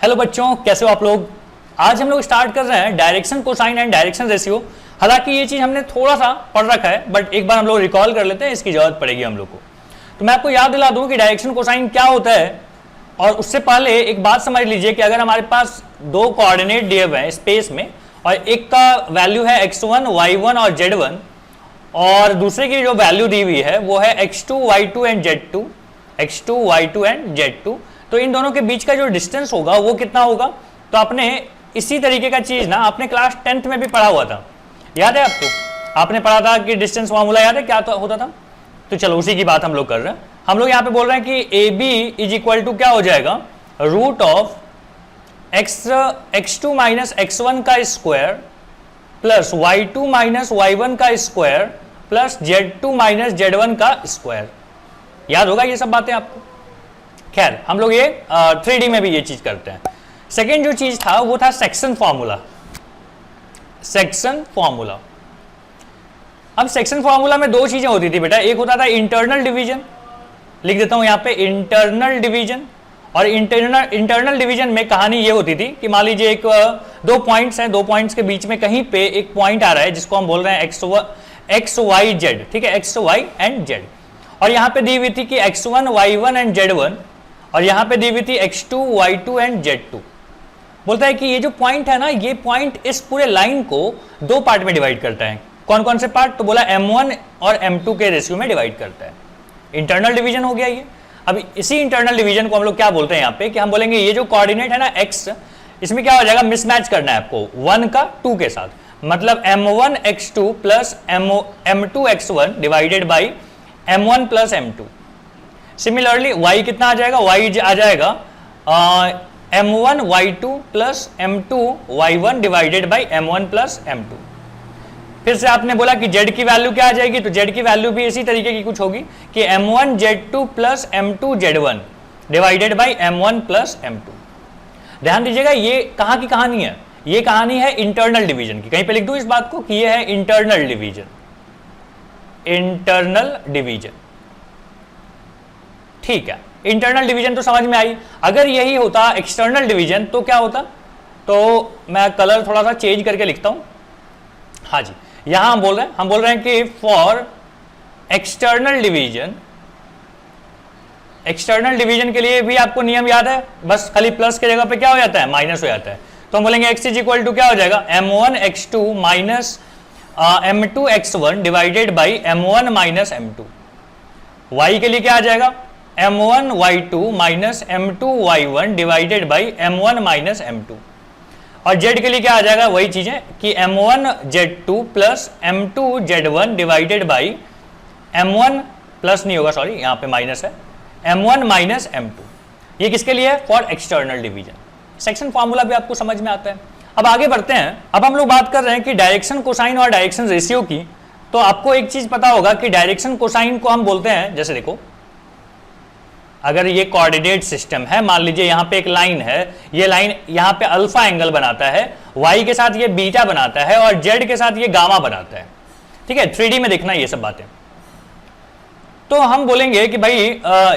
Hello बच्चों, कैसे हो आप लोग। आज हम लोग स्टार्ट कर रहे हैं direction cosine and direction ratio. हालांकि ये चीज हमने थोड़ा सा पढ़ रखा है, बट एक बार हम लोग रिकॉल कर लेते हैं, इसकी जरूरत पड़ेगी हम लोग को। तो मैं आपको याद दिला दूं कि डायरेक्शन कोसाइन क्या होता है। और उससे पहले एक बात समझ लीजिए कि अगर हमारे पास दो कोऑर्डिनेट दिए हुए हैं स्पेस में, और एक का वैल्यू है x1, y1 और z1, और दूसरे की जो वैल्यू दी हुई है वो है x2, y2 and z2, x2, y2 and z2, तो इन दोनों के बीच का जो डिस्टेंस होगा वो कितना होगा। तो आपने इसी तरीके का चीज ना अपने क्लास 10th में भी पढ़ा हुआ था, याद है आपको। आपने पढ़ा था कि डिस्टेंस फॉर्मूला याद है क्या होता था। तो चलो उसी की बात हम लोग कर रहे हैं। हम लोग यहाँ पे बोल रहे हैं कि A B is equal to क्या हो जाएगा, root of x2 minus x1 का square plus y2 minus y1 का square plus z2 minus z1 का स्क्वायर। याद होगा ये सब बातें आपको। खैर हम लोग ये 3D में भी ये चीज करते हैं। सेकेंड जो चीज था वो था सेक्शन फॉर्मूला। सेक्शन फॉर्मूला, अब सेक्शन फॉर्मूला में दो चीजें होती थी बेटा। एक होता था इंटरनल डिवीजन, लिख देता हूं यहां पे इंटरनल डिवीजन। और इंटरनल डिवीजन में कहानी ये होती थी कि मान लीजिए एक दो पॉइंट्स हैं, दो पॉइंट्स के बीच में कहीं पे एक पॉइंट आ रहा है जिसको हम बोल रहे हैं एक्स वाई जेड, ठीक है, एक्स वाई एंड जेड। और यहां पे दी हुई थी कि x1, y1 एंड z1, और यहां पे दी हुई थी x2, y2 एंड z2। बोलता है कि ये जो पॉइंट है ना, ये पॉइंट इस पूरे लाइन को दो पार्ट में डिवाइड करता है। कौन कौन से पार्ट, तो बोला m1 और m2 के रेशियो में डिवाइड करता है। इंटरनल डिवीजन हो गया ये। अब इसी इंटरनल डिवीजन को हम लोग क्या बोलते हैं यहाँ पे, कि हम बोलेंगे ये जो कोऑर्डिनेट है ना x, इसमें क्या हो जाएगा, मिसमैच करना है आपको 1 का 2 के साथ। मतलब m1 x2 plus m2 x1 divided by m1 plus m2। Similarly y कितना आ जाएगा, y आ जाएगा m1 y2 plus m2 y1 divided by m1 plus m2। फिर से आपने बोला कि z की वैल्यू क्या आ जाएगी, तो z की वैल्यू भी इसी तरीके की कुछ होगी कि m1 z2 plus m2 z1 divided by m1 plus m2। ध्यान दीजिएगा ये कहां की कहानी है, ये कहानी है इंटरनल डिवीजन की। कहीं पे लिख दूं इस बात को कि ये है इंटरनल डिवीजन। इंटरनल डिवीजन, ठीक है। इंटरनल डिवीजन तो समझ में आई। अगर यही होता एक्सटर्नल डिवीजन तो क्या होता, तो मैं कलर थोड़ा सा चेंज करके लिखता हूं। हाँ जी, यहां हम बोल रहे हैं कि for external division, external division के लिए भी आपको नियम याद है, बस खाली प्लस के जगह पे क्या हो जाता है, माइनस हो जाता है। तो हम बोलेंगे x इज इक्वल टू क्या हो जाएगा, m1 x2 minus m2 x1 divided by m1 minus m2। y के लिए क्या आ जाएगा, m1 y2 minus m2 y1 divided by m1 minus m2। और z के लिए क्या आ जाएगा, वही चीजें कि m1 z2 plus m2 z1 divided by m1 plus नहीं होगा, सॉरी यहां पे माइनस है, m1 माइनस m2। ये किसके लिए है, for external division. Section formula भी आपको समझ में आता है। अब आगे बढ़ते हैं। अब हम लोग बात कर रहे हैं कि डायरेक्शन कोसाइन और डायरेक्शन रेशियो की। तो आपको एक चीज पता होगा कि डायरेक्शन कोसाइन को हम बोलते हैं, जैसे देखो अगर ये कोऑर्डिनेट सिस्टम है, मान लीजिए यहां पे एक लाइन है, ये लाइन यहां पे अल्फा एंगल बनाता है, y के साथ ये बीटा बनाता है और z के साथ ये गामा बनाता है, ठीक है। 3D में देखना ये सब बातें। तो हम बोलेंगे कि भाई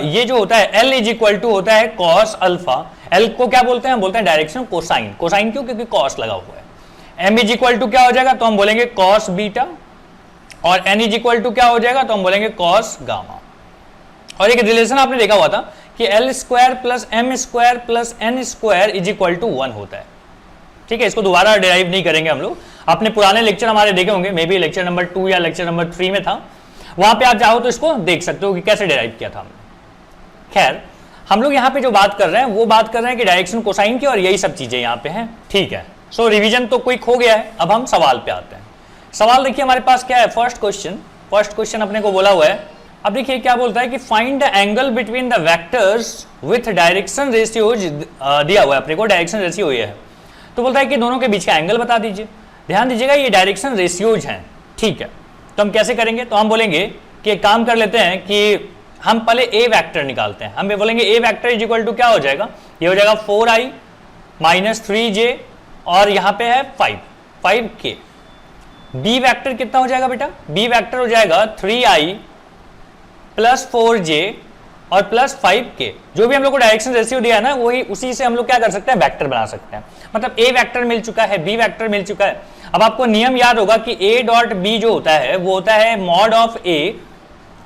ये जो होता है L इज इक्वल टू होता है कॉस अल्फा। L को क्या बोलते हैं, हम बोलते हैं डायरेक्शन कोसाइन। कोसाइन क्यों, क्योंकि कॉस लगा हुआ है। M इज इक्वल टू क्या हो जाएगा, तो हम बोलेंगे कॉस बीटा। और N इज इक्वल टू क्या हो जाएगा, तो हम बोलेंगे कॉस गामा। और एक रिलेशन आपने देखा हुआ था कि L square plus M square plus N square is equal to 1 होता है, ठीक है। इसको दोबारा डिराइव नहीं करेंगे हम लोग। अपने पुराने लेक्चर हमारे देखे होंगे, मे बी लेक्चर नंबर 2 या लेक्चर नंबर 3 में था, वहां पे आप चाहो तो इसको देख सकते हो कि कैसे डिराइव किया था हमने। खैर हम लोग यहाँ पे जो बात कर रहे हैं वो बात कर रहे हैं कि डायरेक्शन कोसाइन की, और यही सब चीजें यहाँ पे हैं, ठीक है। सो रिवीजन तो क्विक हो गया है। अब हम सवाल पे आते हैं। सवाल देखिए हमारे पास क्या है, फर्स्ट क्वेश्चन अपने को बोला हुआ है। अब देखिए क्या बोलता है कि find the angle between the vectors with direction ratio. दिया हुआ है अपने को, डायरेक्शन रेशियो ये है। तो बोलता है कि दोनों के बीच का एंगल बता दीजिए। ध्यान दीजिएगा ये डायरेक्शन रेशियोज हैं, ठीक है। तो हम कैसे करेंगे, तो हम बोलेंगे कि एक काम कर लेते हैं कि हम पहले ए वेक्टर निकालते हैं। हम बोलेंगे ए वेक्टर इज इक्वल टू क्या हो जाएगा, ये हो जाएगा 4i माइनस 3j और यहाँ पे है 5k। बी वेक्टर कितना हो जाएगा बेटा, बी वेक्टर हो जाएगा 3i प्लस 4j और प्लस 5k, जो भी हम लोग को डायरेक्शन रेशियो दिया है ना, वही उसी से हम लोग क्या कर सकते हैं, वेक्टर बना सकते हैं। मतलब a वेक्टर मिल चुका है, b वेक्टर मिल चुका है। अब आपको नियम याद होगा कि a डॉट b जो होता है वो होता है mod of a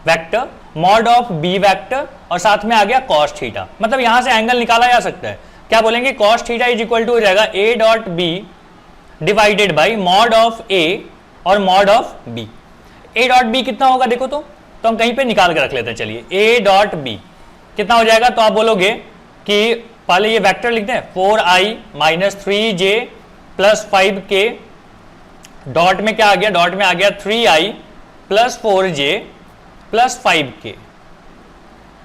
vector mod of b vector और साथ में आ गया cos थीटा। मतलब यहां से एंगल निकाला जा सकता है, क्या बोलेंगे, cos theta is equal to हो जाएगा a dot b divided by mod of a और mod of b। a dot b कितना होगा देखो तो हम कहीं पे निकाल के रख लेते हैं। चलिए a डॉट b कितना हो जाएगा, तो आप बोलोगे कि पहले ये वेक्टर लिखते हैं 4i minus 3j plus 5k, dot में क्या आ गया, डॉट में आ गया 3i plus 4j plus 5k।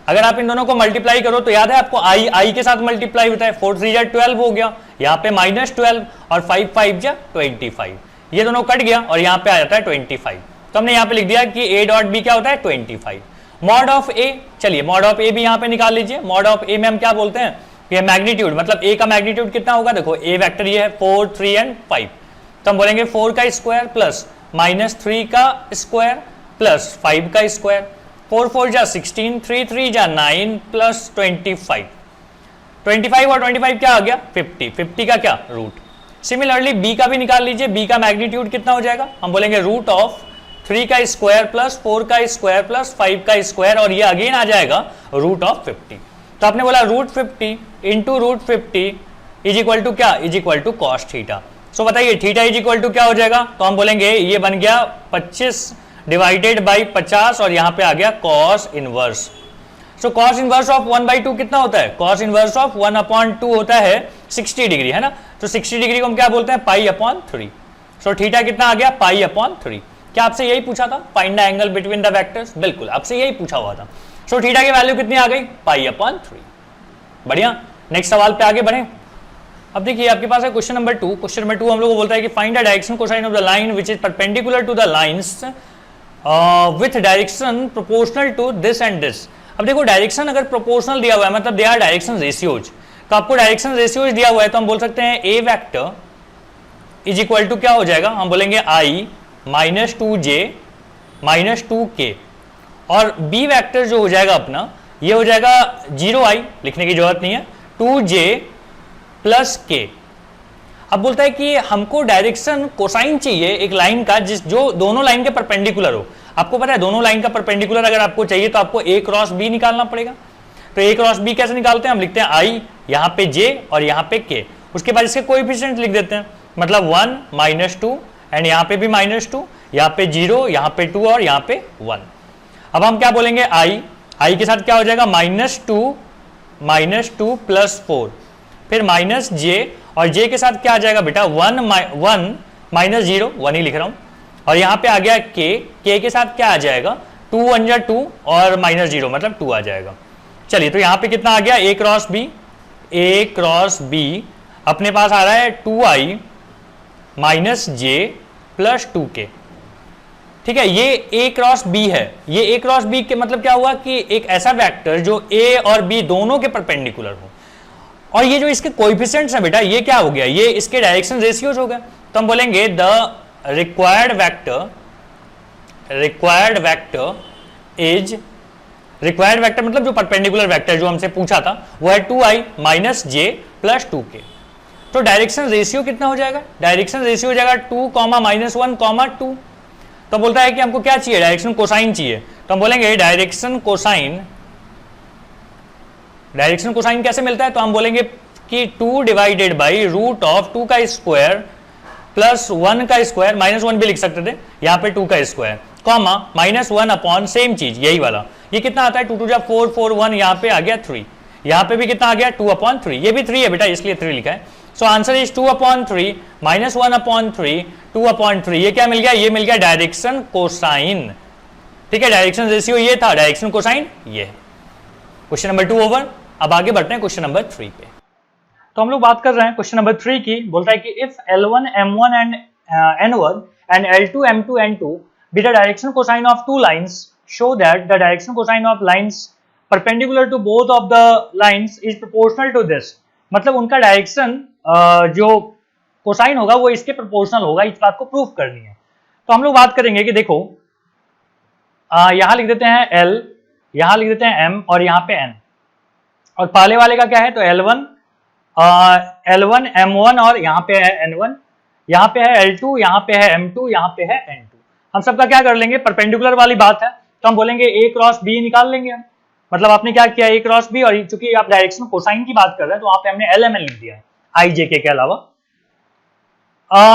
अगर आप इन दोनों को मल्टीप्लाई करो तो याद है आपको i के साथ मल्टीप्लाई होता है, 4 3 जा 12 हो गया, यहाँ पे माइनस 12 और 5 5 जा 25, ये दोनों कट गया और यहाँ पे आ जाता है 25। तो हमने यहाँ पे लिख दिया कि a डॉट b क्या होता है 25। मॉड ऑफ a, चलिए मॉड ऑफ a भी यहाँ पे निकाल लीजिए। मॉड ऑफ a में हम क्या बोलते हैं, ये मैग्नीट्यूड, मतलब a का मैग्नीट्यूड कितना होगा, देखो a वेक्टर ये है 4 3 एंड 5, तो हम बोलेंगे 4 का स्क्वायर प्लस माइनस 3 का स्क्वायर प्लस 5 का स्क्वायर, 4 4 जा 16, 3 3 जा 9 प्लस 25, 25 और 25 क्या आ गया 50, 50 का क्या रूट। सिमिलरली b का भी निकाल लीजिए, b का मैग्नीट्यूड कितना हो जाएगा, हम बोलेंगे रूट ऑफ 3 का स्क्वायर प्लस 4 का स्क्वायर प्लस 5 का स्क्वायर और ये अगेन आ जाएगा रूट ऑफ 50। तो आपने बोला root 50 into root 50 is equal to क्या, is equal to cos theta. So बताइए थीटा इज इक्वल टू क्या हो जाएगा, तो हम बोलेंगे ये बन गया 25 डिवाइडेड बाई 50 और यहाँ पे आ गया cos inverse. So cos inverse of 1/2 कितना होता है, कॉस इनवर्स ऑफ 1/2 होता है 60 डिग्री, है ना। तो 60 डिग्री को हम क्या बोलते हैं, π/3। सो थीटा कितना आ गया, π/3। क्या आपसे यही पूछा था, find the angle between the vectors, बिल्कुल आपसे यही पूछा हुआ था। सो थीटा की वैल्यू कितनी आ गई, π/3। बढ़िया, नेक्स्ट सवाल पे आगे बढ़े। अब देखिए आपके पास है क्वेश्चन नंबर 2। क्वेश्चन नंबर 2 हम लोग को बोलता है कि find the direction cosine of the line which is perpendicular to the lines with direction proportional to this and this. अब देखो डायरेक्शन अगर प्रोपोर्शनल दिया हुआ है, मतलब दे आर डायरेक्शन रेशियोज, तो आपको डायरेक्शन रेशियोज दिया हुआ है तो हम बोल सकते हैं a vector is equal to क्या हो जाएगा, हम बोलेंगे i minus 2j minus 2k और b वेक्टर जो हो जाएगा अपना ये हो जाएगा 0i, लिखने की जरूरत नहीं है, 2j प्लस k। अब बोलता है कि हमको डायरेक्शन कोसाइन चाहिए एक लाइन का जिस जो दोनों लाइन के परपेंडिकुलर हो। आपको पता है दोनों लाइन का परपेंडिकुलर अगर आपको चाहिए तो आपको a क्रॉस b निकालना पड़ेगा। तो a क्रॉस b कैसे निकालते हैं, हम लिखते हैं i, यहाँ पे j और यहाँ पे k, उसके बाद इसके कोएफिशिएंट लिख देते हैं, मतलब 1 माइनस 2 एंड यहाँ पे भी माइनस 2, यहाँ पे 0, यहाँ पे 2 और यहाँ पे 1। अब हम क्या बोलेंगे i के साथ क्या हो जाएगा माइनस 2 प्लस 4, फिर माइनस j और j के साथ क्या आ जाएगा बेटा 1 माइनस 0, 1 ही लिख रहा हूं, और यहाँ पे आ गया k के साथ क्या आ जाएगा 2 1 जा 2 और माइनस 0 मतलब 2 आ जाएगा। चलिए तो यहाँ पे कितना आ गया a क्रॉस b अपने पास आ रहा है 2i minus j plus 2k। ठीक है, ये a क्रॉस b है, ये a क्रॉस b के मतलब क्या हुआ कि एक ऐसा वेक्टर जो a और b दोनों के परपेंडिकुलर हो, और ये जो इसके कोएफिशिएंट्स हैं बेटा ये क्या हो गया, ये इसके डायरेक्शन रेशियोज हो गए। तो हम बोलेंगे द रिक्वायर्ड वेक्टर मतलब जो परपेंडिकुलर वेक्टर जो हमसे पूछा था वो है 2i minus j plus 2k। तो डायरेक्शन रेशियो कितना हो जाएगा, डायरेक्शन रेशियो हो जाएगा 2, -1, 2। तो बोलता है कि हमको क्या चाहिए, डायरेक्शन कोसाइन चाहिए। तो हम बोलेंगे डायरेक्शन कोसाइन कैसे मिलता है, तो हम बोलेंगे कि 2 डिवाइडेड बाई रूट ऑफ 2 का स्क्वायर प्लस 1 का स्क्वायर, -1 भी लिख सकते थे, यहाँ पे 2 का स्क्वायर कॉमा -1 अपॉन सेम चीज यही वाला, ये कितना आता है 2 2 जा 4 4 1, यहाँ पे आ गया 3, यहाँ पे भी कितना आ गया 2/3, ये भी 3 है बेटा इसलिए 3 लिखा है। So answer is 2/3 -1/3 2/3। ये क्या मिल गया, ये मिल गया डायरेक्शन कोसाइन। ठीक है, डायरेक्शन रेशियो ये था, डायरेक्शन कोसाइन ये। Question number 2 over. अब आगे बढ़ते हैं क्वेश्चन नंबर 3 पे। तो हम लोग बात कर रहे हैं क्वेश्चन नंबर 3 की। बोलता है कि if L1 M1 and N1 and L2 M2 N2 be the direction cosine of two lines, show that the direction cosine of lines perpendicular to both of the lines is proportional to this। मतलब उनका direction जो cosine होगा वो इसके proportional होगा, इस बात को प्रूफ करनी है। तो हम लोग बात करेंगे कि देखो यहां लिख देते हैं L यहां लिख देते हैं m और यहाँ पे n, और पहले वाले का क्या है तो L1 M1 और यहाँ पे है N1, यहाँ पे है L2, यहाँ पे है M2, यहाँ पे है N2। हम सबका क्या कर लेंगे, परपेंडिकुलर वाली बात है तो हम बोलेंगे A क्रॉस B निकाल लेंगे हम। मतलब आपने क्या किया, A क्रॉस B, और चूंकि आप डायरेक्शन कोसाइन की बात कर रहे हैं तो वहां पे हमने LMN लिख दिया है I J K के अलावा।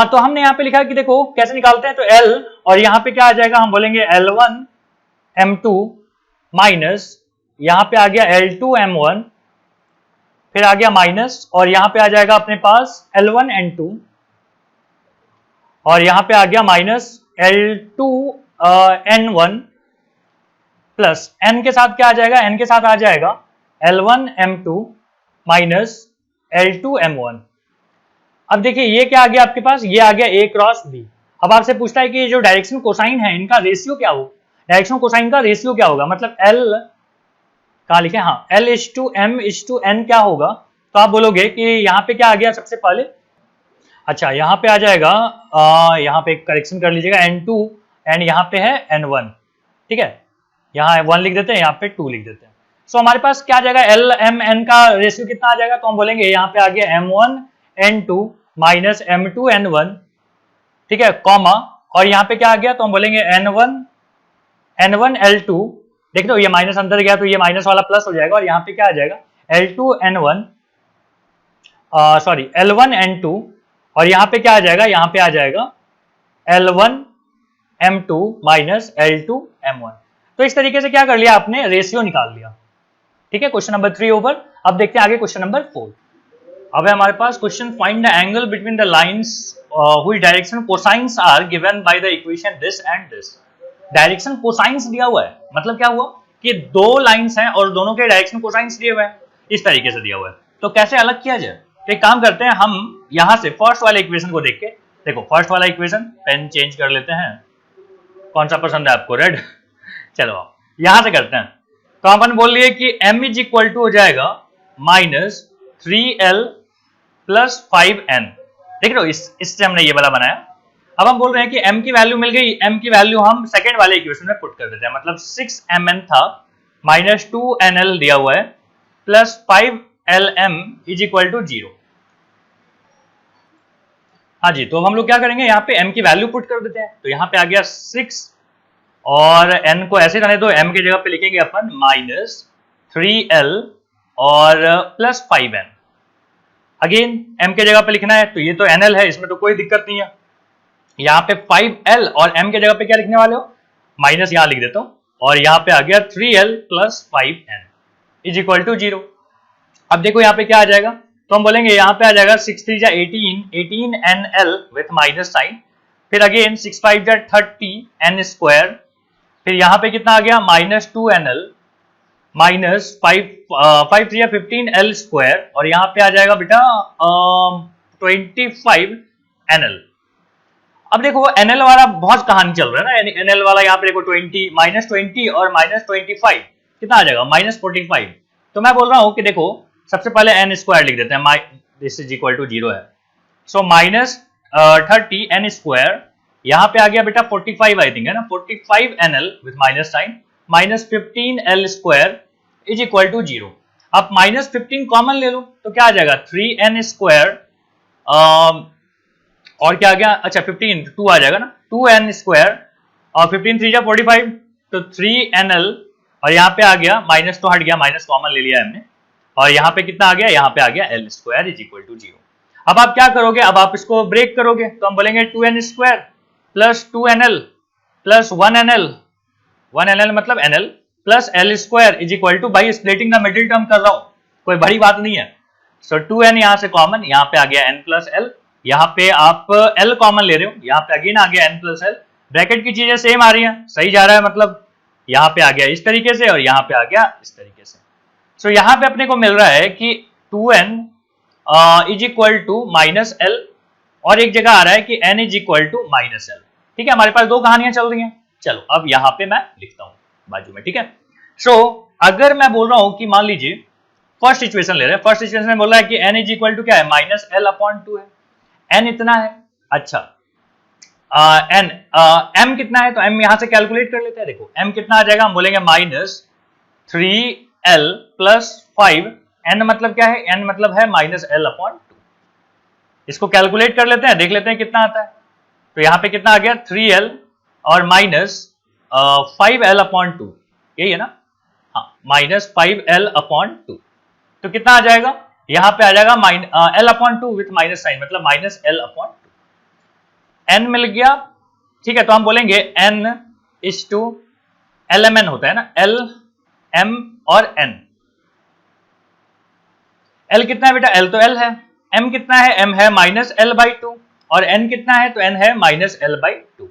तो हमने यहाँ पे लिखा है कि देखो कैसे निकालते हैं, तो L और यहाँ पे क्या आ जाएगा, हम बोलेंगे L1 M2 माइनस यहाँ पे आ गया L2 M1, फिर आ गया माइनस, और यहाँ पे आ जाएगा अपने पास L1 N2, और यहाँ पे आ गया minus L2 N1, plus n के साथ क्या आ जाएगा, n के साथ आ जाएगा L1 M2 minus L2 M1। अब देखिए ये क्या आ गया आपके पास, ये आ गया A क्रॉस B। अब आपसे पूछता है कि ये जो डायरेक्शन कोसाइन है इनका रेशियो क्या हो, डायरेक्शन कोसाइन का रेशियो क्या होगा, मतलब L कहाँ लिखे, हाँ L/M/N क्या होगा, तो आप बोलोगे कि यहाँ पे क्या आ गया सबसे पहले, अच्छा यहाँ पे आ जाएगा, यहाँ पे करेक्शन कर लीजिएगा N2 एंड यहाँ पे है N1, ठीक है, यहाँ 1 लिख देते हैं, यहाँ पे 2 लिख देते हैं। सो हमारे पास क्या आ जाएगा, L/M/N का रेशियो कितना आ जाएगा, तो हम बोलेंगे यहाँ पे आ गया M1 N2 minus M2 N1, ठीक है, कॉमा, और यहाँ पे क्या आ गया, तो हम बोलेंगे N1 L2, देख लो ये माइनस अंदर गया तो ये माइनस वाला प्लस हो जाएगा, और यहाँ पे क्या आ जाएगा L2 N1 sorry L1 N2, और यहाँ पे क्या आ जाएगा, यहाँ पे आ जाएगा L1 M2 minus L2 M1। तो इस तरीके से क्या कर लिया आपने, रेशियो निकाल लिया, ठीक है। Question number 3 over. अब देखते हैं आगे क्वेश्चन नंबर 4। अब है हमारे पास question, find the angle between the lines which direction cosines are given by the equation this and this. Direction cosines दिया हुआ है, मतलब क्या हुआ कि दो लाइंस हैं और दोनों के डायरेक्शन कोसाइंस दिए हुए हैं, इस तरीके से दिया हुआ है, तो कैसे अलग किया जाए। तो एक काम करते हैं, हम यहां से फर्स्ट वाले इक्वेशन को देख के, देखो फर्स्ट वाला इक्वेशन, पेन चेंज कर लेते हैं, कौन सा पसंद है आपको, रेड, चलो आप यहां से करते हैं। तो अपन बोल लिए कि m इज इक्वल टू हो जाएगा माइनस 3l प्लस 5n, देख लो इससे हमने ये वाला बनाया। अब हम बोल रहे हैं कि m की वैल्यू मिल गई, m की वैल्यू हम सेकेंड वाले इक्वेशन में पुट कर देते हैं, मतलब 6mn था माइनस 2nl दिया हुआ है plus 5lm is equal to 0। हाँ जी, तो हम लोग क्या करेंगे, यहाँ पे m की वैल्यू पुट कर देते हैं, तो यहाँ पे आ गया 6 और n को ऐसे रहने दो, m की जगह पे लिखेंगे अपन माइनस 3l और प्लस 5n। अगेन m के जगह पे लिखना है, तो ये तो nl है, इसमें तो कोई दिक्कत नहीं है। यहाँ पे 5l और m के जगह पे क्या लिखने वाले हो, माइनस यहाँ लिख देता हूँ, और यहाँ पे आ गया 3l plus 5n is equal to 0। अब देखो यहाँ पे क्या आ जाएगा, तो हम बोलेंगे यहाँ पे आ जाएगा 6 3 18nl विथ माइनस साइन, फिर अगेन 6 5 30n स्क्वायर, फिर यहाँ पे कितना आ गया minus 2nl minus 5 3 15l square, और यहाँ पे आ जाएगा बेटा 25nl। अब देखो nl वाला बहुत कहानी चल रहा है ना, nl वाला यहाँ पे देखो 20 माइनस 20 और माइनस 25 कितना आ जाएगा माइनस 45। तो मैं बोल रहा हूँ कि देखो सबसे पहले n स्क्वायर लिख देते हैं, दिस इज इक्वल टू 0 है, सो माइनस 30n स्क्वायर, यहाँ पे आ गया बेटा 45 आई थिंक है ना, 45nl with minus sign minus 15l square is equal to 0। आप माइनस 15 कॉमन ले लो तो क्या आ जाएगा 3n स्क्वायर, और क्या आ गया, अच्छा 15 2 आ जाएगा ना, 2n स्क्वायर और 15 3 45, तो 3nl, और यहाँ पे आ गया माइनस तो हट गया, माइनस कॉमन ले लिया हमने, और यहाँ पे कितना आ गया, यहाँ पे आ गया l square is equal to 0। अब आप क्या करोगे, अब आप इसको ब्रेक करोगे, तो हम बोलेंगे 2n square plus 2nl plus 1nl मतलब nl plus l square is equal to, भाई स्प्लिटिंग द मिडिल टर्म कर रहा हूं, कोई बड़ी बात नहीं है। सो 2n यहां से कॉमन, यहाँ पे आ गया n प्लस l, यहाँ पे आप l कॉमन ले रहे हो, यहाँ पे अगेन आ गया n प्लस l, ब्रैकेट की चीजें सेम आ रही हैं, सही जा रहा है, मतलब यहाँ पे आ गया इस तरीके से और यहाँ पे आ गया इस तरीके से। सो यहाँ पे अपने को मिल रहा है कि 2n is equal to minus l, और एक जगह आ रहा है कि n is equal to minus l, ठीक है। हमारे पास दो कहानियां चल रही हैं, चलो अब यहाँ पे मैं लिखता हूं बाजू में, ठीक है। सो अगर मैं बोल रहा हूं कि मान लीजिए फर्स्ट इक्वेशन ले रहे हैं, फर्स्ट इक्वेशन में बोल रहा है कि n इज इक्वल टू क्या है माइनस l अपॉन 2 है, n इतना है, अच्छा n m कितना है, तो m यहां से कैलकुलेट कर लेते हैं, देखो m कितना आ जाएगा, हम बोलेंगे माइनस 3l प्लस 5, n मतलब क्या है, n मतलब है माइनस एल अपॉन 2। इसको कैलकुलेट कर लेते हैं, देख लेते हैं कितना आता है। तो यहां पे कितना आ गया, 3l और माइनस 5l अपॉन 2, यही है ना, हाँ, माइनस 5l अपॉन 2। तो कितना आ जाएगा, यहां पे आ जाएगा l upon 2 with minus sign, मतलब माइनस l अपॉन 2। n मिल गया, ठीक है। तो हम बोलेंगे n इज टू lmn होता है ना, l m और n। l कितना है बेटा, l तो l है। m कितना है, m है माइनस l बाई 2, और n कितना है, तो n है माइनस l बाई 2।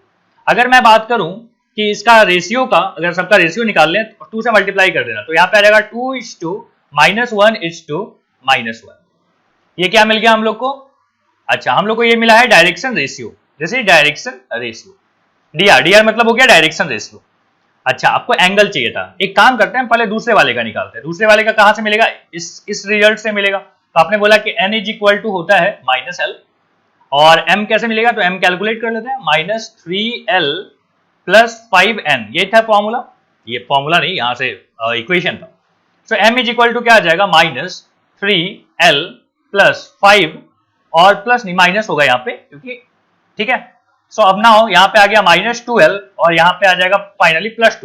अगर मैं बात करूं कि इसका रेशियो का, अगर सबका रेशियो निकाल लें तो 2 से मल्टीप्लाई कर देना, तो यहां पे आ जाएगा 2 is to minus 1 is to minus 1। ये क्या मिल गया हम लोग को, अच्छा हम लोग को ये मिला है डायरेक्शन रेशियो, जैसे डायरेक्शन रेशियो, डी आर मतलब हो गया डायरेक्शन रेशियो। अच्छा, आपको एंगल चाहिए था, एक काम करते हैं पहले दूसरे वाले का निकालते हैं। दूसरे वाले का कहां से मिलेगा, इस रिजल्ट से मिलेगा। तो आपने बोला कि n इज इक्वल टू होता है माइनस एल, और m कैसे मिलेगा, तो m कैलकुलेट कर लेते हैं, माइनस 3l प्लस 5n, ये था फॉर्मूला, ये फॉर्मूला नहीं, यहां से इक्वेशन था। सो m इज इक्वल टू क्या आ जाएगा, माइनस 3l प्लस 5, और प्लस नहीं माइनस होगा यहाँ पे क्योंकि, ठीक है। सो अब नाउ यहाँ पे आ गया माइनस 12 और यहाँ पे आ जाएगा फाइनली प्लस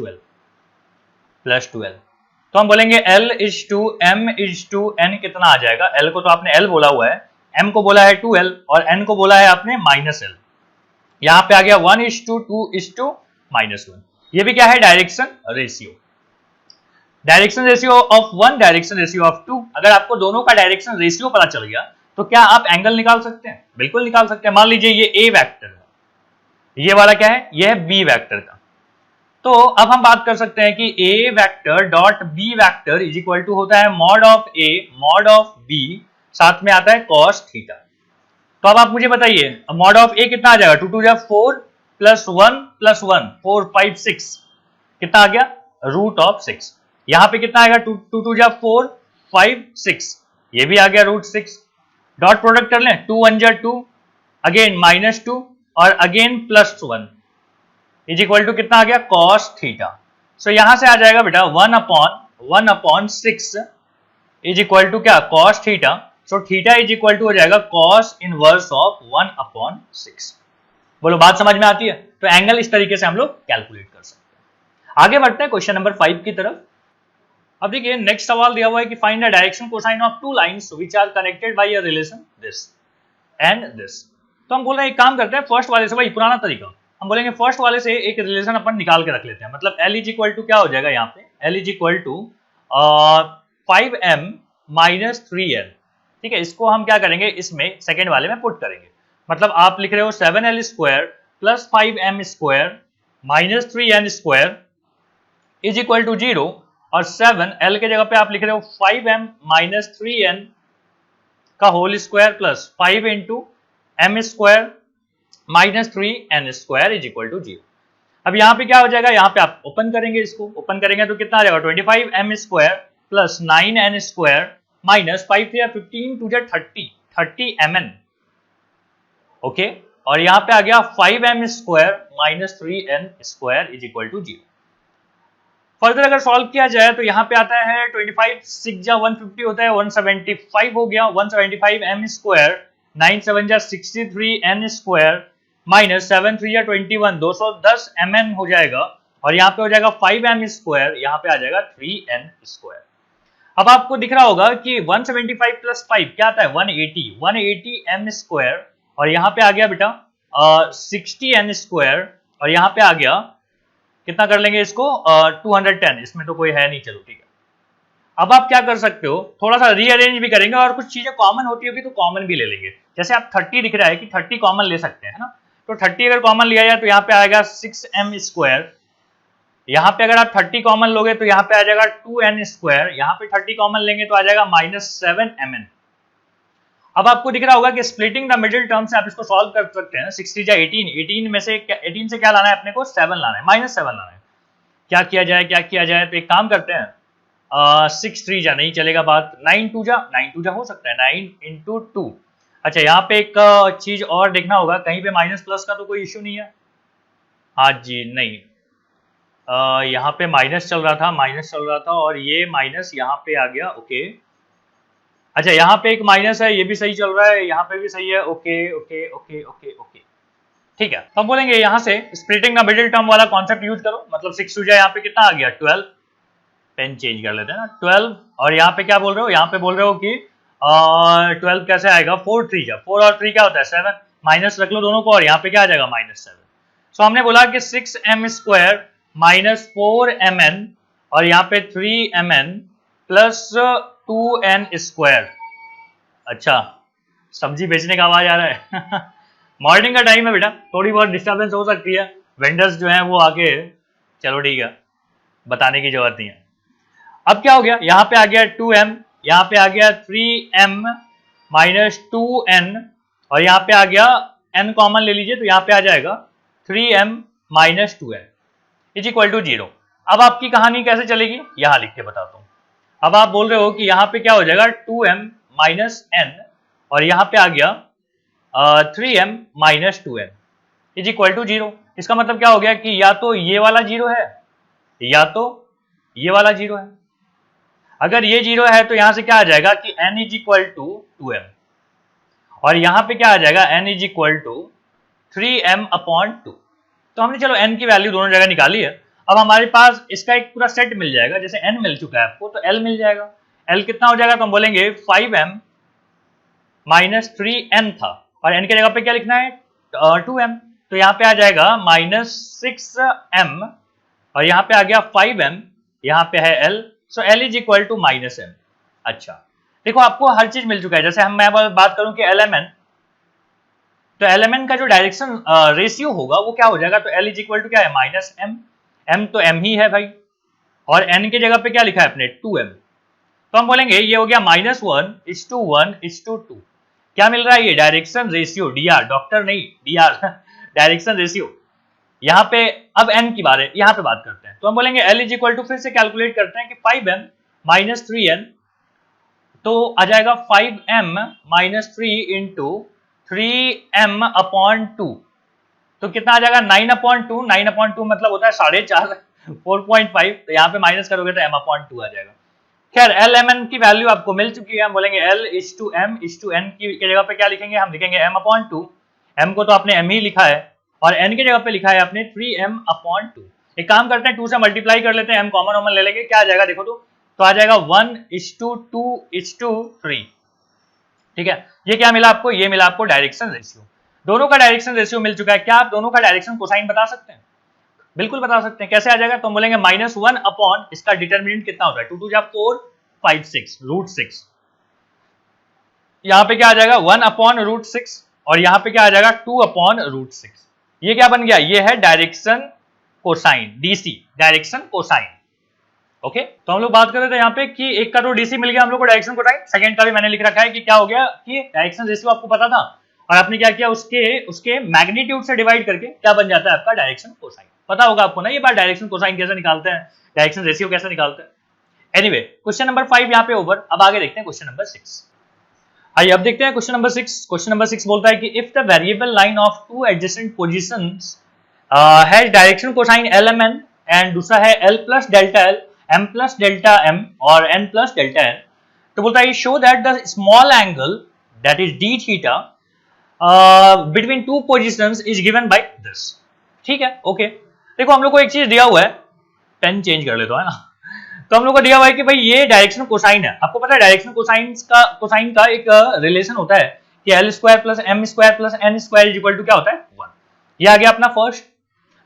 12। तो हम बोलेंगे L is to M is to N, कितना आ जाएगा, L को तो आपने L बोला हुआ है, M को बोला है 2L और N को बोला है आपने माइनस L। यहाँ पे आ गया 1 is to 2 is to minus 1। ये भी क्या है, direction ratio. Direction ratio of 1, direction ratio of 2। अगर आपको दोनों का डायरेक्शन रेशियो पता चल गया तो क्या आप एंगल निकाल सकते हैं, बिल्कुल निकाल सकते हैं। मान लीजिए ये A वेक्टर है, ये वाला क्या है, ये है B वेक्टर का। तो अब हम बात कर सकते हैं कि A vector dot B vector is equal to होता है mod of A mod of B, साथ में आता है cos थीटा। तो अब आप मुझे बताइए, मॉड ऑफ A कितना आ जाएगा, 2 2 जा 4 प्लस 1 प्लस 1 4 5 6, कितना आ गया, रूट ऑफ 6। यहां पे कितना आएगा, 2 2 जा 4 5 6, ये भी आ गया रूट 6। डॉट प्रोडक्ट कर लें, 2 1 जा 2, अगेन माइनस 2 और again plus 1 is equal to कितना आ गया, कॉस थीटा। सो यहां से आ जाएगा बेटा 1 अपॉन 6 इज इक्वल टू क्या, cos theta. So theta is equal to हो जाएगा कॉस इनवर्स ऑफ 1 अपॉन 6। बोलो बात समझ में आती है। तो एंगल इस तरीके से हम लोग कैलकुलेट कर सकते हैं। आगे बढ़ते हैं क्वेश्चन नंबर 5 की तरफ। अब देखिए नेक्स्ट सवाल दिया हुआ है कि find the direction cosine of two lines which are connected by a relation this and this. तो हम बोल रहे हैं एक काम करते हैं, फर्स्ट वाले से, भाई पुराना तरीका, हम बोलेंगे फर्स्ट वाले से एक रिलेशन अपन निकाल के रख लेते हैं। मतलब L इज इक्वल टू क्या हो जाएगा, यहाँ पे L is equal to 5m minus 3n, ठीक है। इसको हम क्या करेंगे, इसमें सेकेंड वाले में पुट करेंगे। मतलब आप लिख रहे हो 7l square plus 5m square minus 3n square is equal to 0, और 7l के जगह पे आप लिख रहे हो 5m माइनस 3n का whole square plus 5 into m square minus 3n square is equal to 0। अब यहाँ पे क्या हो जाएगा, यहाँ पे आप ओपन करेंगे, इसको ओपन करेंगे तो कितना आ जाएगा, 25m square plus 9n square minus 5 3 15 2 30 mn, okay. और यहाँ पे आ गया 5m square minus 3n square is equal to 0। Further अगर सॉल्व किया जाए तो यहाँ पे आता है 25 6 जा 150 होता है 175 हो गया, 175 m स्क्वायर 9 7 जा 63 n स्क्वायर माइनस 7 3 जा 21 210 mn हो जाएगा, और यहाँ पे हो जाएगा 5m स्क्वायर, यहाँ पे आ जाएगा 3n स्क्वायर। अब आपको दिख रहा होगा कि 175 प्लस 5 क्या आता है, 180 m स्क्वायर, और यहाँ पे आ गया बेटा 60 n स्क्वायर, और यहाँ पे आ गया कितना कर लेंगे इसको 210, इसमें तो कोई है नहीं, चलो ठीक है। अब आप क्या कर सकते हो, थोड़ा सा रीअरेंज भी करेंगे और कुछ चीजें कॉमन होती होगी तो कॉमन भी ले लेंगे। जैसे आप 30 दिख रहा है कि 30 कॉमन ले सकते हैं, है ना। तो 30 अगर कॉमन लिया जाए तो यहाँ पे आएगा 6m स्क्वायर, यहाँ पे अगर आप 30 कॉमन लोगे तो यहाँ पे आ जाएगा 2n स्क्वायर, यहाँ पे 30 कॉमन लेंगे तो आ जाएगा माइनस 7mn। अब आपको दिख रहा होगा कि स्प्लिटिंग द मिडिल टर्म से आप इसको सॉल्व कर सकते हैं। 60 जा 18 में से 18 से क्या लाना है अपने को, 7 लाना है, माइनस 7 लाना है। क्या किया जाए, क्या किया जाए, तो एक काम करते हैं 6 3 जा नहीं चलेगा बात, 9 2 जा हो सकता है, 9 इंटू 2। अच्छा यहाँ पे एक चीज और देखना होगा, कहीं पे माइनस प्लस का तो कोई इश्यू नहीं है, हाँ जी नहीं, यहाँ पे माइनस चल रहा था और ये माइनस यहाँ पे आ गया। ओके, अच्छा यहाँ पे एक माइनस है, ये भी सही चल रहा है, यहाँ पे भी सही है। Okay okay okay okay okay, ठीक है। तो हम बोलेंगे यहाँ से स्प्लिटिंग द मिडिल टर्म वाला कॉन्सेप्ट यूज करो, मतलब 6 टू जाए, यहाँ पे कितना आ गया 12, पेन चेंज कर लेते हैं ना 12, और यहाँ पे क्या बोल रहे हो, यहाँ पे बोल रहे हो कि 12 कैसे आएगा, 4 3 जा, 4 और 3 क्या होता है 7, माइनस रख लो दोनों को और यहाँ पे क्या आ जाएगा -7। सो हमने बोला कि 6m² माइनस 4mn और यहाँ पे 3mn प्लस 2n²। अच्छा, सब्जी बेचने का आवाज आ रहा है मॉर्निंग का टाइम है बेटा, थोड़ी बहुत डिस्टर्बेंस हो सकती है, वेंडर्स जो हैं वो आके, चलो ठीक है, बताने की जरूरत नहीं है। अब क्या हो गया, यहाँ पे आ गया 2m, यहाँ पे आ गया 3m माइनस 2n और यहाँ पे आ गया n कॉमन ले लीजिए तो यहाँ पे आ जाएगा 3m minus 2n is equal to 0। अब आपकी कहानी कैसे चलेगी, यहाँ लिख के बताता हूँ। अब आप बोल रहे हो कि यहाँ पे क्या हो जाएगा 2m माइनस n और यहाँ पे आ गया 3m minus 2n is equal to 0। इसका मतलब क्या हो गया कि या तो ये वाला 0 है या तो ये वाला 0 है। अगर ये 0 है तो यहां से क्या आ जाएगा कि n is equal to 2m और यहां पे क्या आ जाएगा n is equal to 3m upon 2। तो हमने चलो n की वैल्यू दोनों जगह निकाली है। अब हमारे पास इसका एक पूरा सेट मिल जाएगा, जैसे n मिल चुका है आपको तो l मिल जाएगा। l कितना हो जाएगा, तो हम बोलेंगे 5m माइनस 3n था और n के जगह पे क्या लिखना है 2m, तो यहाँ पे आ जाएगा -6m और यहाँ पे आ गया 5m, यहाँ पे है l, so l is equal to -m। अच्छा देखो आपको हर चीज मिल चुका है। जैसे मैं बात करूं कि lmn, तो lmn का जो डायरेक्शन रेशियो होगा वो क्या हो जाएगा, तो l इज इक्वल टू क्या है -m, m तो m ही है भाई और n की जगह पे क्या लिखा है अपने 2m, तो हम बोलेंगे ये हो गया -1:1:2। क्या मिल रहा है, ये डायरेक्शन रेशियो, dr, डॉक्टर नहीं dr डायरेक्शन रेशियो। यहाँ पे अब n की बारे यहाँ पे बात करते हैं, तो हम बोलेंगे l इज इक्वल टू, फिर से कैलकुलेट करते हैं कि 5m माइनस 3n, तो आ जाएगा 5m minus 3 into 3m upon 2, तो कितना आ जाएगा 9/2। 9/2 मतलब होता है 4.5, 4.5, तो यहाँ पे माइनस करोगे तो m/2 आ जाएगा। खैर lmn की वैल्यू आपको मिल चुकी है, हम बोलेंगे l is to m is to n की जगह पे क्या लिखेंगे, हम लिखेंगे m/2, m को तो आपने m ही लिखा है और n की जगह पे लिखा है आपने 3m/2। एक काम करते हैं 2 से मल्टीप्लाई कर लेते हैं, m कॉमन ले लेंगे, क्या आ जाएगा देखो तो आ जाएगा 1:2:3। ठीक है, ये क्या मिला आपको, ये मिला आपको डायरेक्शन रेशियो। दोनों का डायरेक्शन रेशियो मिल चुका है। क्या आप दोनों का डायरेक्शन कोसाइन बता सकते हैं, बिल्कुल बता सकते हैं। कैसे आ जाएगा, तो हम बोलेंगे -1 अपॉन इसका डिटरमिनेंट कितना होता है 2 2 4 5 6 √6, यहाँ पे क्या आ जाएगा 1/√6 और यहाँ पे क्या आ जाएगा 2/√6। ये क्या बन गया, ये है direction cosine, DC direction cosine. Okay, तो हम लोग बात कर रहे थे यहाँ पे कि एक का तो डीसी मिल गया हम लोग को डायरेक्शन कोसाइन, सेकंड का भी मैंने लिख रखा है कि क्या हो गया कि डायरेक्शन रेशियो आपको पता था और आपने क्या किया, उसके मैग्नीट्यूड से डिवाइड करके क्या बन जाता है आपका डायरेक्शन कोसाइन। पता होगा आपको ना ये बात, डायरेक्शन कोसाइन कैसे निकालते हैं, डायरेक्शन रेशियो कैसे निकालते हैं। एनीवे, क्वेश्चन नंबर 5 यहाँ पे ओवर। अब आगे देखते हैं क्वेश्चन नंबर 6। आइए अब देखते हैं क्वेश्चन नंबर 6। क्वेश्चन नंबर 6 बोलता है कि if the variable line of two adjacent positions has direction cosine lmn and दूसरा है l plus delta l, m plus delta m और n प्लस डेल्टा n, तो बोलता है show that the small angle that is d theta between two positions is given by this. ठीक है, okay. देखो हम लोग को एक चीज दिया हुआ है, पेन चेंज कर लेता है ना, तो हम लोग को दिया हुआ है कि भाई ये डायरेक्शन कोसाइन है। आपको पता है डायरेक्शन कोसाइन का एक रिलेशन होता है कि l² plus m² plus n² is equal to क्या होता है 1। ये आ गया अपना फर्स्ट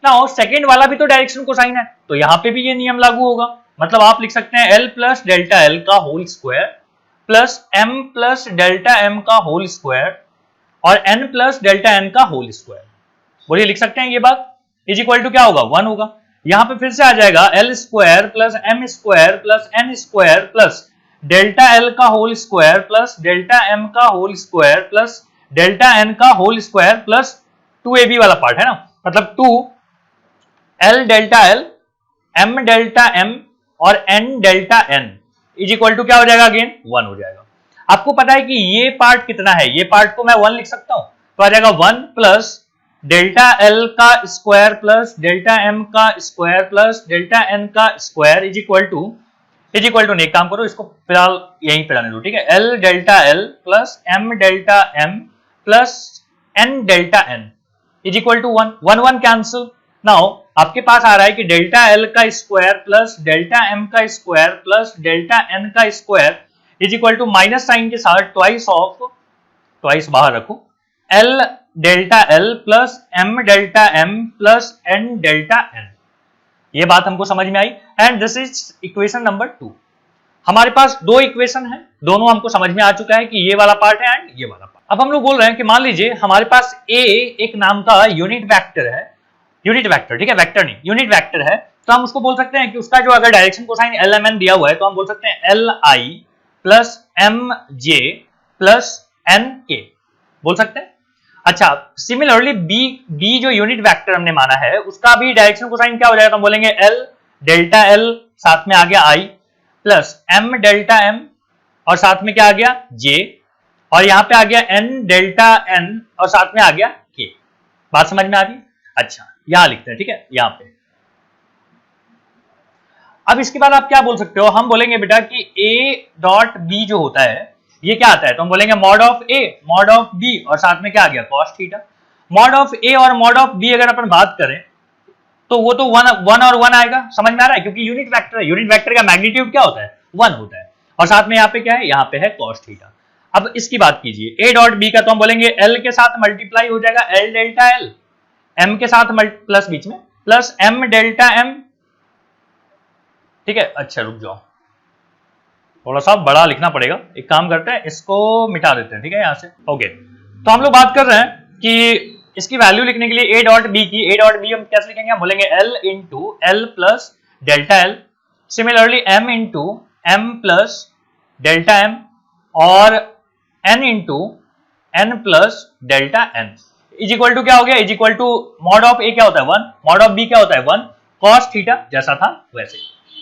ना, और सेकंड वाला भी तो डायरेक्शन कोसाइन है, तो यहाँ पे भी ये नियम लागू होगा। मतलब आप लिख सकते हैं l प्लस डेल्टा l का whole square plus m plus delta m का होल स्क्वायर और n प्लस डेल्टा n का होल स्क्वायर। बोलिए लिख सकते हैं ये बात, इज इक्वल टू क्या होगा 1 होगा। यहाँ पे फिर से आ जाएगा l² plus m² plus n² plus delta l का whole square plus delta m का whole square plus delta n का होल स्क्वायर प्लस 2ab वाला पार्ट है ना, मतलब 2l delta l m delta m और n delta n is equal to क्या हो जाएगा अगेन 1 हो जाएगा। आपको पता है कि ये पार्ट कितना है, ये पार्ट को मैं 1 लिख सकता हूं, तो आ जाएगा 1 प्लस डेल्टा एल का स्क्वायर प्लस डेल्टा एम का स्क्वायर प्लस डेल्टा एन का स्क्वायर इज इक्वल टू नहीं, एक काम करो, इसको फिलहाल यहीं पे रहने दो, ठीक है। L delta L plus M delta M plus N delta N is equal to 1, 1 1 cancel. Now आपके पास आ रहा है कि डेल्टा एल का स्क्वायर प्लस डेल्टा एम का स्क्वायर प्लस डेल्टा एन का square is equal to minus sign के साथ ट्वाइस बाहर रखो, L delta L plus M delta M plus N delta N. ये बात हमको समझ में आई and this is equation number 2। हमारे पास दो इक्वेशन है, दोनों हमको समझ में आ चुका है कि ये वाला पार्ट है एंड ये वाला पार्ट। अब हम लोग बोल रहे हैं कि मान लीजिए हमारे पास ए एक नाम का यूनिट वेक्टर है, यूनिट वेक्टर, ठीक है, वेक्टर नहीं, यूनिट वेक्टर है, तो हम उसको बोल सकते हैं कि उसका जो अगर direction cosine L M N दिया हुआ है तो हम बोल सकते हैं L I plus M J plus N के बोल सकते हैं। अच्छा, सिमिलरली बी जो यूनिट वेक्टर हमने माना है उसका भी डायरेक्शन कोसाइन क्या हो जाएगा, तो हम बोलेंगे एल डेल्टा एल, साथ में आ गया आई प्लस एम डेल्टा एम और साथ में क्या आ गया जे, और यहां पे आ गया एन डेल्टा एन और साथ में आ गया के। बात समझ में आ रही है? अच्छा, यहां लिखते हैं, ठीक है, यहां पे। अब इसके बाद आप क्या बोल सकते हो, हम बोलेंगे बेटा कि ए डॉट बी जो होता है ये क्या आता है, तो हम बोलेंगे mod of A mod of B और साथ में क्या आ गया cos theta. Mod of A और मॉड ऑफ बी अगर अपन बात करें तो वो तो वन और वन आएगा, समझ में आ रहा है, क्योंकि यूनिट वेक्टर है, यूनिट वेक्टर का मैग्नीट्यूड क्या होता है 1 होता है, और साथ में यहाँ पे क्या है, यहाँ पे है कॉस थीटा। अब इसकी बात कीजिए ए डॉट बी का, तो हम बोलेंगे एल के साथ मल्टीप्लाई हो जाएगा एल डेल्टा एल, एम के साथ प्लस बीच में प्लस एम डेल्टा एम, ठीक है। अच्छा रुक जाओ, थोड़ा सा बड़ा लिखना पड़ेगा, एक काम करते हैं इसको मिटा देते हैं, ठीक है, यहां से। ओके, तो हम लोग बात कर रहे हैं कि इसकी वैल्यू लिखने के लिए ए डॉट बी की, ए डॉट बी हम कैसे लिखेंगे, हम बोलेंगे l into l plus delta l, similarly m into m plus delta M और n into n plus delta N is equal to क्या हो गया, is equal to mod of a क्या होता है 1, मॉड ऑफ बी क्या होता है 1, कॉस थीटा जैसा था वैसे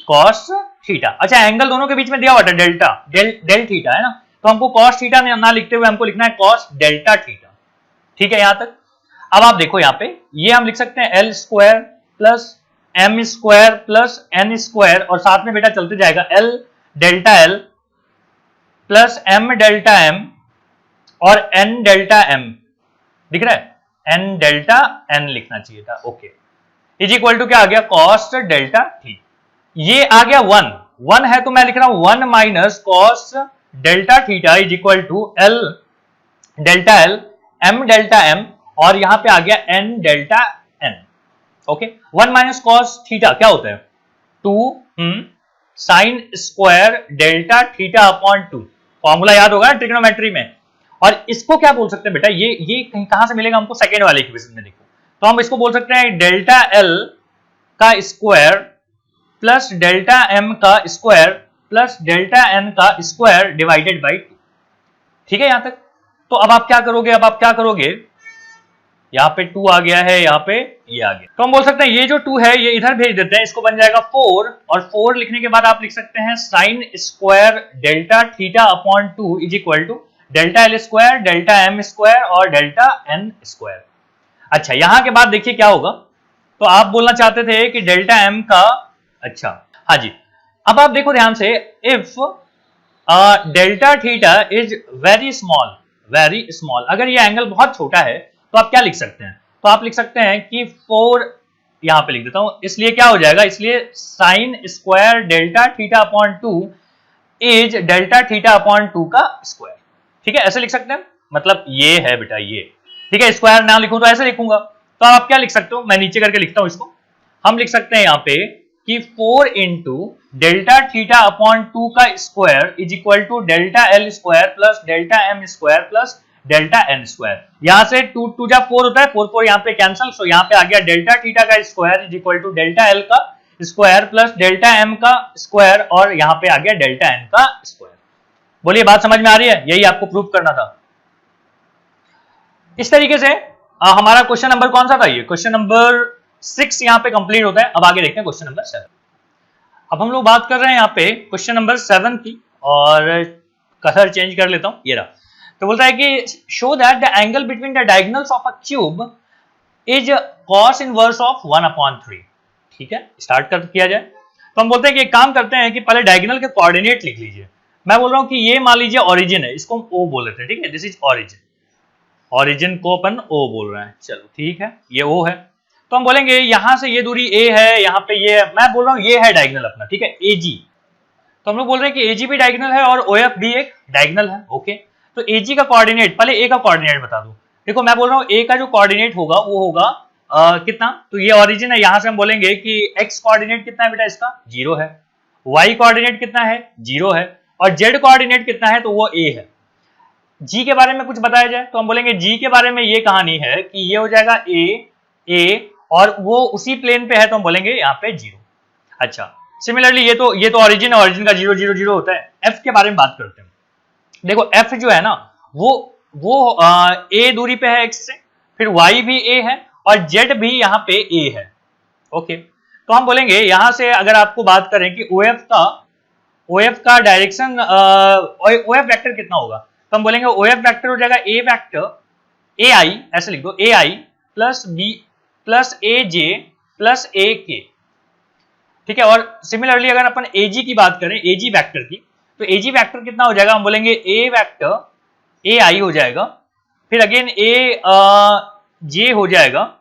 कॉस थीटा। अच्छा, एंगल दोनों के बीच में दिया हुआ था डेल्टा डेल थीटा है ना, तो हमको कॉस थीटा ना लिखते हुए हमको लिखना है कॉस डेल्टा थीटा, ठीक है यहां तक। अब आप देखो यहाँ पे ये हम लिख सकते हैं L square plus M square plus N square और साथ में बेटा चलते जाएगा L delta L plus M delta M और एन डेल्टा एम, दिख रहा है, एन डेल्टा एन लिखना चाहिए था, ओके, इज इक्वल टू क्या आ गया कॉस डेल्टा थीटा। ये आ गया 1 है तो मैं लिख रहा हूं 1 minus cos delta theta is equal to L delta L M delta M और यहां पे आ गया N delta N, okay. 1 minus cos theta क्या होता है 2 sine square delta theta upon 2, formula याद होगा ट्रिग्नोमेट्री में। और इसको क्या बोल सकते हैं बेटा, ये कहीं कहां से मिलेगा हमको, सेकेंड वाले इक्वेशन में देखो, तो हम इसको बोल सकते हैं डेल्टा एल का स्क्वायर प्लस डेल्टा एम का स्क्वायर प्लस डेल्टा एन का स्क्वायर डिवाइडेड बाई 2, ठीक है यहां तक। तो अब आप क्या करोगे, अब आप क्या करोगे, यहां पे 2 आ गया है, यहां पे ये आ गया, तो हम बोल सकते हैं ये जो 2 है ये इधर भेज देते हैं, इसको बन जाएगा 4 और 4 लिखने के बाद आप लिख सकते हैं sine square delta theta upon 2 is equal to delta L square delta M square और डेल्टा एन स्क्वायर। अच्छा, यहां के बाद देखिए क्या होगा, तो आप बोलना चाहते थे कि डेल्टा एम का, अच्छा हाँ जी, अब आप देखो ध्यान से, if delta theta is very small, अगर ये एंगल बहुत छोटा है तो आप क्या लिख सकते हैं, तो आप लिख सकते हैं कि 4 यहां पे लिख देता हूं, इसलिए क्या हो जाएगा, इसलिए sign square delta theta upon 2 is delta theta upon 2 का स्क्वायर, ठीक है, ऐसे लिख सकते हैं, मतलब ये है बेटा ये, ठीक है, स्क्वायर ना लिखूं तो ऐसे लिखूंगा, तो आप क्या लिख सकते हो, मैं नीचे करके लिखता हूं इसको, हम लिख सकते हैं यहां पे कि 4 इंटू डेल्टा थीटा अपॉन 2 का square is equal to delta L square plus delta M square plus delta N square. यहां से 2 2 जा 4 होता है, 4 यहां पे कैंसिल, सो यहां पे आ गया डेल्टा थीटा का square is equal to delta L का स्क्वायर प्लस डेल्टा एम का स्क्वायर और यहां पे आ गया डेल्टा एन का स्क्वायर। बोलिए बात समझ में आ रही है, यही आपको प्रूव करना था। इस तरीके से हमारा क्वेश्चन नंबर कौन सा था, ये क्वेश्चन नंबर 6 यहां पे कंप्लीट होता है। अब आगे देखते हैं क्वेश्चन नंबर 7। अब हम लोग बात कर रहे हैं यहाँ पे क्वेश्चन नंबर 7 की, और कलर चेंज कर लेता हूं, ये रहा। तो बोलता है कि show that the angle between the diagonals of a cube is cos inverse of 1/3। ठीक है, स्टार्ट कर किया जाए तो हम बोलते हैं कि एक काम करते हैं कि पहले डायगोनल के कोऑर्डिनेट लिख लीजिए। मैं बोल रहा हूं कि ये मान लीजिए ओरिजिन है, इसको हम O बोल लेते हैं। ठीक है, दिस इज ओरिजिन, ओरिजिन को अपन O बोल रहे हैं। चलो ठीक है, ये O है, तो हम बोलेंगे यहां से ये दूरी A है, यहां पे ये है, मैं बोल रहा हूं ये है डायगोनल अपना। ठीक है, AG, तो हम लोग बोल रहे हैं कि AG भी डायगोनल है और OF भी एक डायगोनल है। ओके, तो AG का कोऑर्डिनेट, पहले A का कोऑर्डिनेट बता दो। देखो मैं बोल रहा हूं A का जो कोऑर्डिनेट होगा वो होगा कितना, तो ये ओरिजिन है, यहां से हम बोलेंगे कि x कोऑर्डिनेट कितना है बेटा, इसका 0 है, y कोऑर्डिनेट कितना है 0 है, और z कोऑर्डिनेट कितना है तो वो A है। g के बारे में कुछ बताया जाए तो हम बोलेंगे g के बारे में ये कहानी है कि ये हो जाएगा a और वो उसी प्लेन पे है तो हम बोलेंगे यहाँ पे 0। अच्छा, सिमिलरली ये तो ओरिजिन है, ओरिजिन का 0 0 0 होता है। f के बारे में बात करते हैं। देखो f जो है ना वो a दूरी पे है x से, फिर y भी a है और z भी यहाँ पे a है। ओके, तो हम बोलेंगे यहां से अगर आपको बात करें कि OF का डायरेक्शन OF वेक्टर कितना होगा, तो हम बोलेंगे OF वेक्टर हो जाएगा a वेक्टर AI, ऐसे लिख दो AI plus B plus AJ plus AK। ठीक है, और सिमिलरली अगर अपन AG की बात करें, AG वेक्टर की, तो AG वेक्टर कितना हो जाएगा, हम बोलेंगे A वेक्टर AI हो जाएगा, फिर अगेन AJ हो जाएगा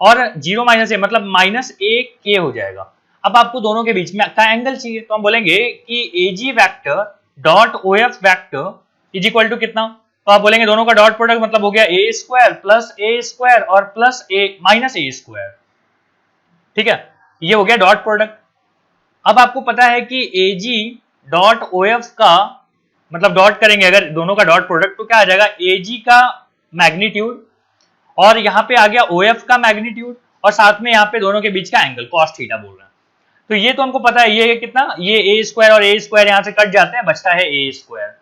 और 0 माइनस ए मतलब माइनस AK हो जाएगा। अब आपको दोनों के बीच में का एंगल चाहिए तो हम बोलेंगे कि AG vector dot OF vector is equal to कितना, तो आप बोलेंगे दोनों का डॉट प्रोडक्ट मतलब हो गया a square plus a square और plus a minus a square. ठीक है, ये हो गया डॉट प्रोडक्ट। अब आपको पता है कि AG डॉट OF का मतलब डॉट करेंगे अगर दोनों का डॉट प्रोडक्ट तो क्या आ जाएगा, AG का मैग्नीट्यूड और यहाँ पे आ गया OF का मैग्नीट्यूड और साथ में यहाँ पे दोनों के बीच का एंगल कॉस थीटा बोल रहे हैं। तो ये तो हमको पता है, ये कितना, ये a स्क्वायर और a स्क्वायर यहाँ से कट जाते हैं, बचता है a स्क्वायर।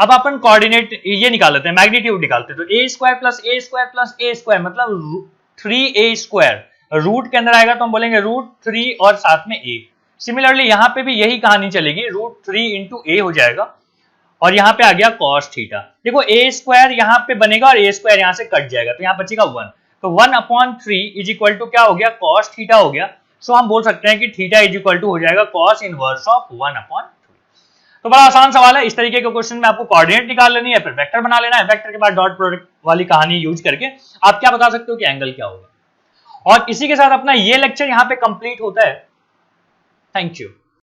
अब अपन कोऑर्डिनेट ये निकाल लेते हैं, मैग्नीट्यूड निकालते हैं, तो a square plus a square plus a square मतलब 3a स्क्वायर, रूट के अंदर आएगा तो हम बोलेंगे √3 और साथ में a। सिमिलरली यहाँ पे भी यही कहानी चलेगी, √3 इंटू a हो जाएगा और यहाँ पे आ गया cos थीटा। देखो a स्क्वायर यहाँ पे बनेगा और a स्क्वायर यहाँ से कट जाएगा तो यहाँ बचेगा 1, तो 1/3 इज इक्वल टू क्या हो गया, cos थीटा हो गया। सो हम बोल सकते हैं कि थीटा इज इक्वल टू हो जाएगा cos इनवर्स ऑफ 1/3। तो बड़ा आसान सवाल है, इस तरीके के क्वेश्चन में आपको कोऑर्डिनेट निकाल लेनी है, फिर वेक्टर बना लेना है, वेक्टर के बाद डॉट प्रोडक्ट वाली कहानी यूज करके आप क्या बता सकते हो कि एंगल क्या होगा। और इसी के साथ अपना ये लेक्चर यहाँ पे कंप्लीट होता है। Thank you.